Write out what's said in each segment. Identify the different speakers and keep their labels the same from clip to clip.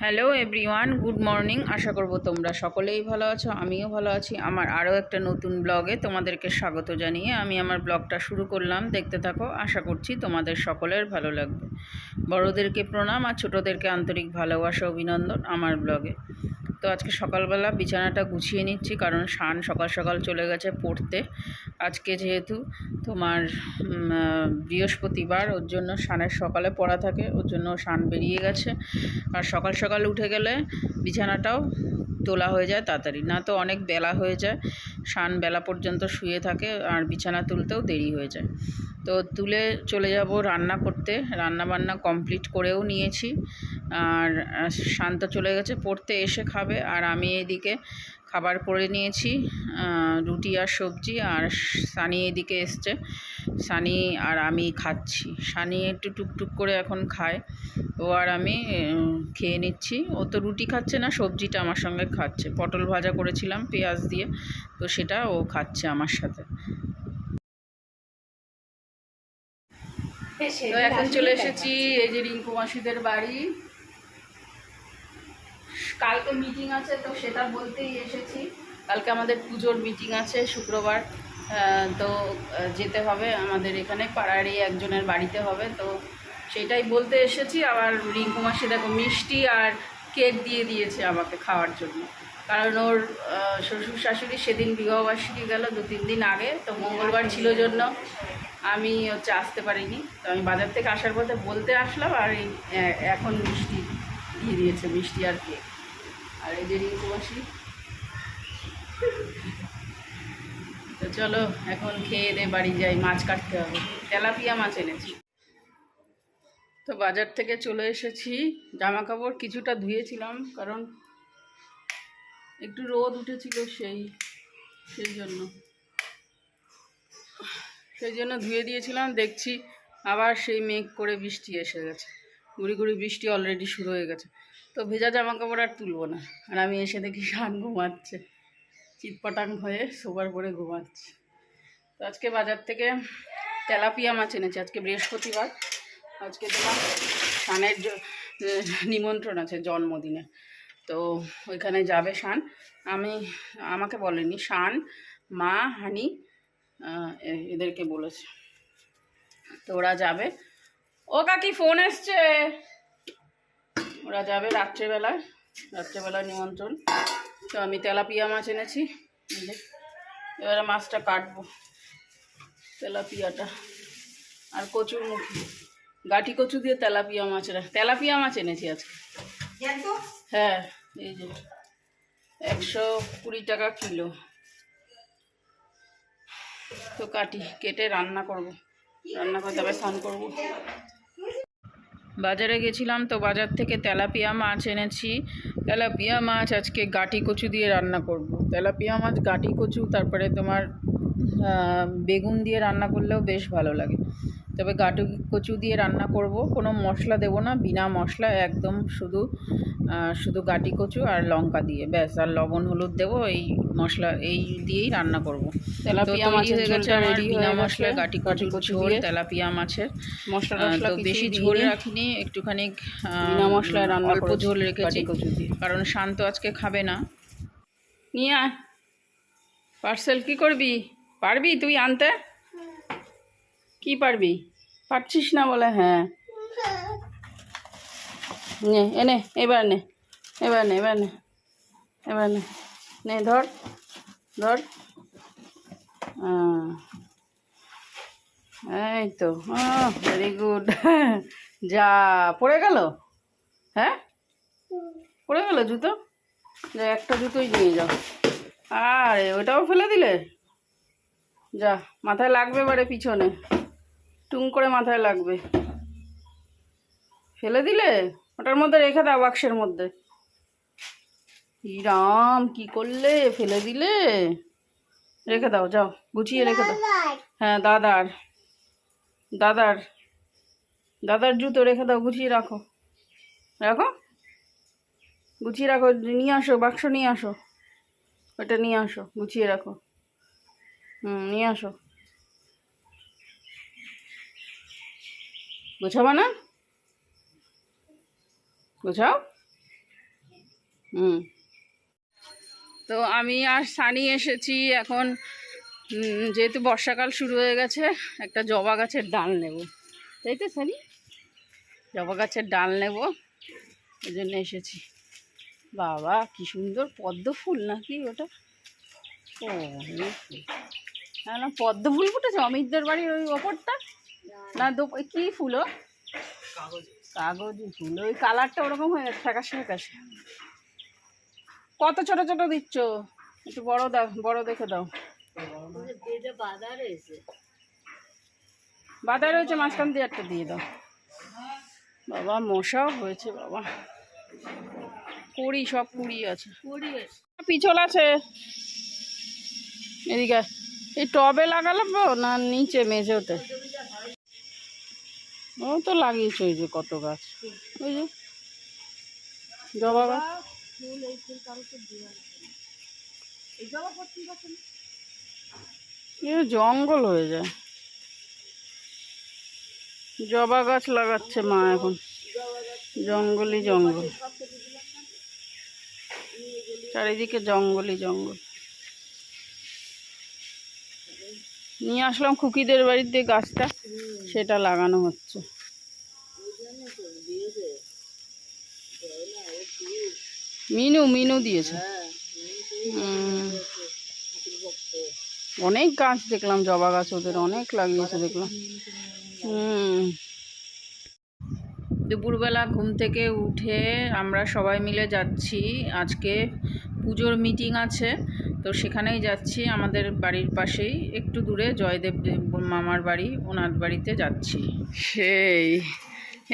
Speaker 1: Hello everyone, good morning. আশা করব তোমরা সকলেই ভালো আছো, আমিও ভালো আছি। আমার আরও একটা নতুন ব্লগে তোমাদেরকে স্বাগত জানিয়ে আমি আমার ব্লগটা শুরু করলাম। দেখতে থাকো, আশা করছি তোমাদের সকলের ভালো লাগবে। বড়োদেরকে প্রণাম আর ছোটোদেরকে আন্তরিক ভালোবাসা অভিনন্দন আমার ব্লগে। তো আজকে সকালবেলা বিছানাটা গুছিয়ে নিচ্ছি, কারণ শান সকাল সকাল চলে গেছে পড়তে। আজকে যেহেতু তোমার বৃহস্পতিবার, ওর জন্য শানের সকালে পড়া থাকে, ওর জন্য শান বেরিয়ে গেছে। আর সকাল সকাল উঠে গেলে বিছানাটাও তোলা হয়ে যায় তাড়াতাড়ি, না তো অনেক বেলা হয়ে যায়। শান বেলা পর্যন্ত শুয়ে থাকে আর বিছানা তুলতেও দেরি হয়ে যায়। তো তুলে চলে যাব রান্না করতে। রান্না বান্না কমপ্লিট করেও নিয়েছি। আর শান্ত চলে গেছে পড়তে, এসে খাবে। আর আমি এদিকে খাবার করে নিয়েছি, রুটি আর সবজি। আর সানি এদিকে এসছে, সানি আর আমি খাচ্ছি। সানি একটু টুকটুক করে এখন খায়, ও আর আমি খেয়ে নিচ্ছি। ও তো রুটি খাচ্ছে না, সবজিটা আমার সঙ্গে খাচ্ছে। পটল ভাজা করেছিলাম পেঁয়াজ দিয়ে, তো সেটা ও খাচ্ছে আমার সাথে। তো এখন চলে এসেছি এই যে রিঙ্কু মাসিদের বাড়ি। কালকে মিটিং আছে, তো সেটা বলতেই এসেছি। কালকে আমাদের পুজোর মিটিং আছে শুক্রবার, তো যেতে হবে আমাদের এখানে পাড়ারই একজনের বাড়িতে হবে, তো সেটাই বলতে এসেছি। আবার রিঙ্কু মাসি দেখো মিষ্টি আর কেক দিয়ে দিয়েছে আমাকে খাওয়ার জন্য, কারণ ওর শ্বশুর শাশুড়ি সেদিন বিবাহবার্ষিকী গেল 2-3 দিন আগে, তো মঙ্গলবার ছিল জন্য আমি আসতে পারিনি। তো আমি বাজার থেকে আসার পথে বলতে আসলাম, আর এখন মিষ্টি দিয়ে দিয়েছে, মিষ্টি আর কেক। আর এই যে রিঙ্কু মাসি। তো চলো এখন খেয়ে দে বাড়ি যাই, মাছ কাটতে হবে, তেলাপিয়া মাছ এনেছি। তো বাজার থেকে চলে এসেছি। জামা কাপড় কিছুটা ধুয়েছিলাম, কারণ একটু রোদ উঠেছিল, সেই জন্য ধুয়ে দিয়েছিলাম। দেখছি আবার সেই মেঘ করে বৃষ্টি এসে গেছে, গুড়ি গুড়ি বৃষ্টি অলরেডি শুরু হয়ে গেছে। তো ভেজা জামা কাপড় আর তুলবো না। আর আমি এসে দেখি শান ঘুমাচ্ছে, চিৎপটাং হয়ে সোবার পরে ঘুমাচ্ছে। তো আজকে বাজার থেকে তেলাপিয়া মাছ এনেছি। আজকে বৃহস্পতিবার, আজকে তোমার শানের নিমন্ত্রণ আছে জন্মদিনে, তো ওইখানে যাবে শান। আমাকে বলেনি, শান, মা, হানি এদেরকে বলেছে, তো ওরা যাবে। ও কাকি ফোন এসছে, ওরা যাবে রাত্রেবেলায় নিমন্ত্রণ। তো আমি তেলাপিয়া মাছ এনেছি, এবারে মাছটা কাটবো, তেলাপিয়াটা। আর কচুর মুখি, গাঠি কচু দিয়ে তেলাপিয়া মাছ এনেছি আজকে। হ্যাঁ, এই যে 120 টাকা কিলো। তো কেটে রান্না করে তবে স্নান করবো। বাজারে গেছিলাম, তো বাজার থেকে তেলাপিয়া মাছ এনেছি। তেলাপিয়া মাছ আজকে গাঠি কচু দিয়ে রান্না করব। তেলাপিয়া মাছ গাঠি কচু, তারপরে তোমার বেগুন দিয়ে রান্না করলেও বেশ ভালো লাগে। তবে গাঠি কচু দিয়ে রান্না করব, কোনো মশলা দেব না, বিনা মশলা একদম, শুধু গাঠি কচু আর লঙ্কা দিয়ে ব্যাস, আর লবণ হলুদ দেবো, এই মশলা এই দিয়েই রান্না করব। তেলাপিয়া মাছ হয়ে গেছে রেডি, বিনা মশলায় গাঠি কচু ঝোল তেলাপিয়া মাছের। মশলা তো বেশি ঝোল রাখিনি, একটুখানি বিনা মশলায় রান্না, অল্প ঝোল রেখেছি, কারণ শান্ত আজকে খাবে না। নিয়ে আয় পার্সেল। কি করবি? পারবি তুই আনতে? কি পারবি? পারছিস না বলে? হ্যাঁ, নে এনে, এবার নে নে, ধর এই তো, ভেরি গুড। যা, পড়ে গেল? হ্যাঁ, পড়ে গেল জুতো? যা, একটা জুতোই নিয়ে যাও। আরে ওটাও ফেলে দিলে? যা, মাথায় লাগবে এবারে, পিছনে টুং করে মাথায় লাগবে। ফেলে দিলে? ওটার মধ্যে রেখে দাও, বাক্সের মধ্যে। রাম, কি করলে? ফেলে দিলে? রেখে দাও, যাও, গুছিয়ে রেখে দাও। হ্যাঁ, দাদার জুতো রেখে দাও, গুছিয়ে রাখো, গুছিয়ে রাখো। নিয়ে আসো, বাক্স নিয়ে আসো, ওটা নিয়ে আসো, গুছিয়ে রাখো। নিয়ে আসো। গোছাবা না? গোছাও। হুম। তো আমি আর সানি এসেছি এখন, যেহেতু বর্ষাকাল শুরু হয়ে গেছে, একটা জবা গাছের ডাল নেব, তাই তো সানি? জবা গাছের ডাল নেব, এই জন্য এসেছি। বাবা কি সুন্দর পদ্ম ফুল নাকি ওটা? ও হ্যাঁ, না পদ্ম ফুল ফুটেছে অমিতদের বাড়ির ওই ওপরটা না? কি ফুল? ও কাগজি ফুল, ওই কালারটা ওরকম হয়ে গেছে ফ্যাকাশে ফ্যাকাশে। কত ছোট ছোট দিচ্ছ? একটু বড় দাও, বড় দেখে দাও। বাদায় রয়েছে, মাঝখান দিয়ে একটা দিয়ে দাও। বাবা মশাও হয়েছে বাবা, কুড়ি, সব কুড়ি আছে, পিছল আছে। এদিকে এই টবে লাগালাম না নিচে মেঝেতে? ও তো লাগিয়েছে ওই যে কত গাছ, ওই যে জবা গাছ। জঙ্গল হয়ে যায়। জবা গাছ লাগাচ্ছে মা এখন, জঙ্গলই জঙ্গল, চারিদিকে জঙ্গলই জঙ্গল। নিয়ে আসলাম খুকিদের বাড়িতে গাছটা, সেটা লাগানো হচ্ছে। মিনু মিনু দিয়েছে। অনেক গাছ দেখলাম, জবা গাছ ওদের অনেক লাগিয়েছে দেখলাম। দুপুরবেলা ঘুম থেকে উঠে আমরা সবাই মিলে যাচ্ছি, আজকে পুজোর মিটিং আছে, তো সেখানেই যাচ্ছি। আমাদের বাড়ির পাশেই একটু দূরে জয়দেব মামার বাড়ি, ওনার বাড়িতে যাচ্ছি। সেই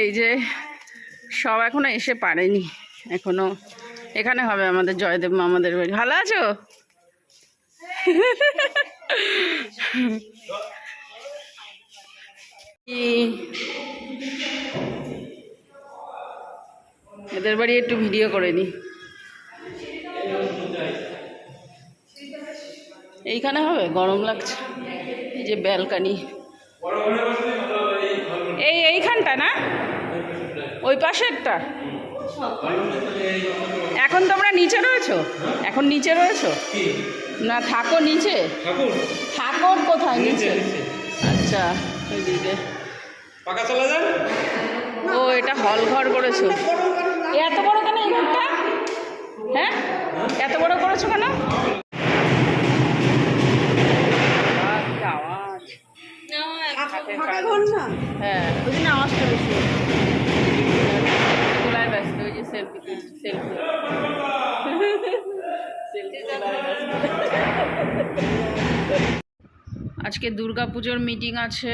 Speaker 1: এই যে সব এখনো এসে পারেনি, এখনো এখানে হবে আমাদের জয়দেব মামাদের বাড়ি। ভালো আছো? এদের বাড়ি একটু ভিডিও করে নি। এইখানে হবে, গরম লাগছে। এই যে ব্যালকানি, এইখানটা না, ওই পাশে একটা। এখন তোমরা নিচে রয়েছো? এখন নিচে রয়েছো না? থাকো নিচে? ঠাকুর কোথায়? নিচে। আচ্ছা, ওইদিকে। ও এটা হল ঘর করেছো? এত বড় কেন এই ঘরটা? হ্যাঁ, এত বড় করেছো কেন? হ্যাঁ, ওই জন্য আওয়াজটা বেশি। তোলায় ব্যস্ত, ওই যে সেলফি সেলফি আজকে দুর্গাপুজোর মিটিং আছে।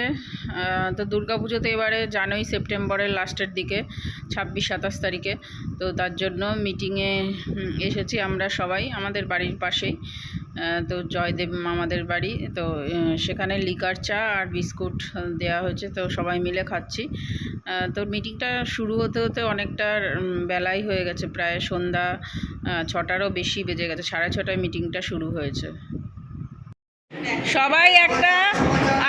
Speaker 1: তো দুর্গাপুজোতে এবারে জানোই সেপ্টেম্বরের লাস্টের দিকে, 26-27 তারিখে। তো তার জন্য মিটিংয়ে এসেছি আমরা সবাই, আমাদের বাড়ির পাশেই তো জয়দেব মামাদের বাড়ি। তো সেখানে লিকার চা আর বিস্কুট দেওয়া হয়েছে, তো সবাই মিলে খাচ্ছি। তো মিটিংটা শুরু হতে হতে অনেকটা বেলাই হয়ে গেছে, প্রায় সন্ধ্যা 6টারও বেশি বেজে গেছে, 6:30টায় মিটিংটা শুরু হয়েছে। সবাই একটা,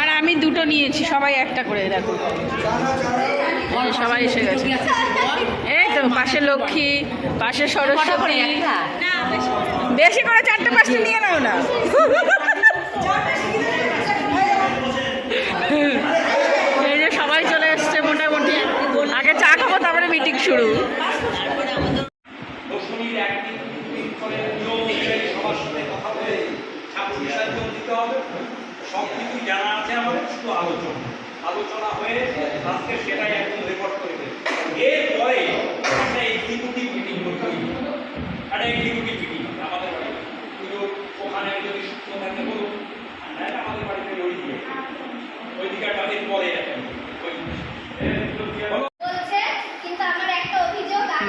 Speaker 1: আর আমি দুটো নিয়েছি, সবাই একটা করে। দেখো সবাই এসে গেছে। এই তো পাশে লক্ষ্মী, পাশে সরস্বতী। বেশি করে 4টে-5টে নিয়ে নাও না। এই যে সবাই চলে এসছে মোটামুটি। আগে চা খাবো, তারপরে মিটিং শুরু।
Speaker 2: সব কিছু জানা আছে আমাদের, শুধু আলোচনা হয়ে আজকে সেটাই একদম রেকর্ড করে দেবে। এরপরে একটা এক্সিকিউটিভ মিটিং করতে হবে, একটা এক্সিকিউটিভ মিটিং আমাদের বাড়িতে। পুজো ওখানে যদি সূত্র থাকে বলুন, আমাদের বাড়িতে ওই দিয়ে ওই দিকে তাদের পরে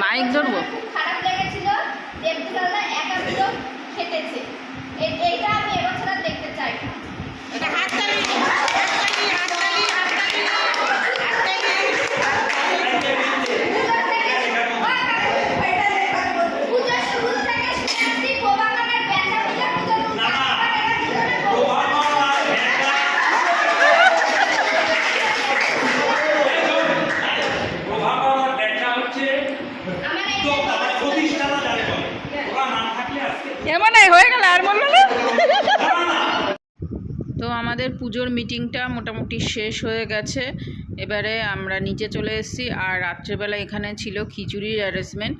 Speaker 1: মাইক ধরবো।
Speaker 3: খারাপ লেগেছিল যে দুলালদা একা দুটো খেটেছে, এইটা আমি এবছর আর দেখতে চাই না। এটা হাততালি, হাততালি, হাততালি, হাততালি, হাততালি। পূজা শুরু থেকে শুনছি গোবাগানের বেচা পূজা পূজা না
Speaker 2: প্রতিষ্ঠাতা জানে বলে ওরা না থাকলে আজকে
Speaker 1: এমন হয়ে গেল আর বললো না।
Speaker 2: না, না,
Speaker 1: তো আমাদের পুজোর মিটিংটা মোটামুটি শেষ হয়ে গেছে। এবারে আমরা নিচে চলে এসেছি। আর রাত্রেবেলা এখানে ছিল খিচুড়ির অ্যারেঞ্জমেন্ট।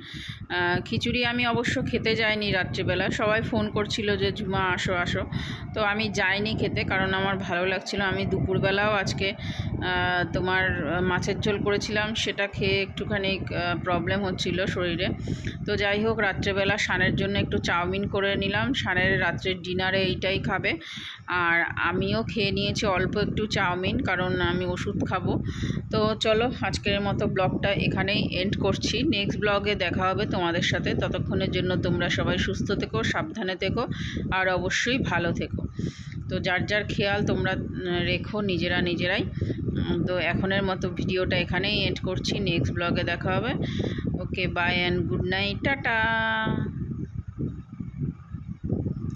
Speaker 1: খিচুড়ি আমি অবশ্য খেতে যাইনি রাত্রিবেলা, সবাই ফোন করছিল যে ঝুমা আসো আসো, তো আমি যাইনি খেতে, কারণ আমার ভালো লাগছিল। আমি দুপুরবেলাও আজকে তোমার মাছের ঝোল করেছিলাম, সেটা খেয়ে একটুখানি প্রবলেম হচ্ছিল শরীরে। তো যাই হোক, রাত্রেবেলা শানের জন্য একটু চাউমিন করে নিলাম, শানের রাত্রের ডিনারে এইটাই খাবে। আর আমিও খেয়ে নিয়েছি অল্প একটু চাউমিন, কারণ আমি ওষুধ খাবো। তো চলো, আজকের মতো ব্লগটা এখানেই এন্ড করছি। নেক্সট ব্লগে দেখা হবে তোমাদের সাথে। ততক্ষণের জন্য তোমরা সবাই সুস্থ থেকো, সাবধানে থেকো, আর অবশ্যই ভালো থেকো। তো যার যার খেয়াল তোমরা রেখো নিজেরাই। তো এখনের মতো ভিডিওটা এখানেই এন্ড করছি। নেক্সট ব্লগে দেখা হবে। Okay, bye and good night, tata.